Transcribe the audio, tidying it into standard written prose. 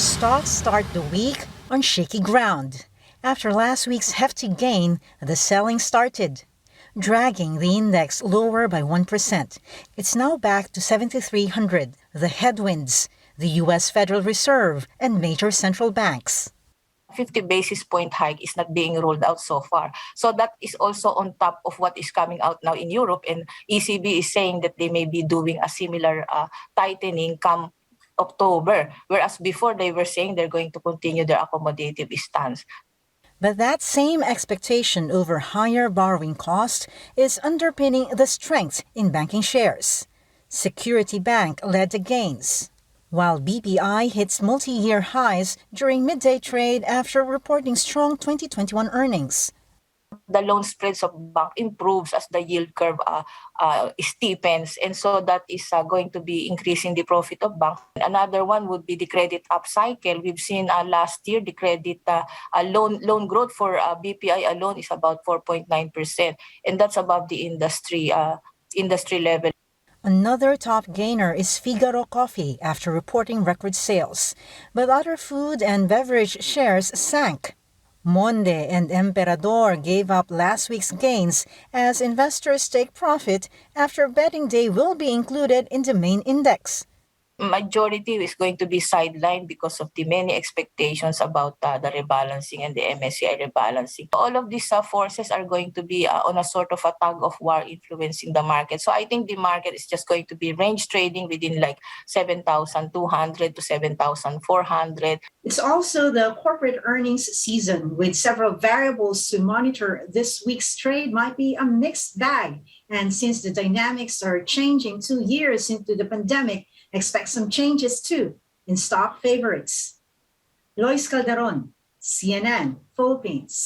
Stocks start the week on shaky ground. After last week's hefty gain, the selling started, dragging the index lower by 1%. It's now back to 7,300. The headwinds, the U.S. Federal Reserve and major central banks. 50 basis point hike is not being rolled out so far. So that is also on top of what is coming out now in Europe, and ECB is saying that they may be doing a similar tightening come October, whereas before they were saying they're going to continue their accommodative stance. But that same expectation over higher borrowing costs is underpinning the strength in banking shares. Security Bank led the gains, while BPI hits multi-year highs during midday trade after reporting strong 2021 earnings. The loan spreads of bank improves as the yield curve steepens, and so that is going to be increasing the profit of bank. Another one would be the credit upcycle. We've seen last year the credit loan growth for BPI alone is about 4.9%, and that's above the industry level. Another top gainer is Figaro Coffee after reporting record sales, but other food and beverage shares sank. Monde and Emperador gave up last week's gains as investors take profit after betting they will be included in the main index. Majority is going to be sidelined because of the many expectations about the rebalancing and the MSCI rebalancing. All of these forces are going to be on a sort of a tug of war influencing the market. So I think the market is just going to be range trading within like 7,200 to 7,400. It's also the corporate earnings season with several variables to monitor. This week's trade might be a mixed bag. And since the dynamics are changing 2 years into the pandemic, expect some changes too in stock favorites. Lois Calderon, CNN, Philippines.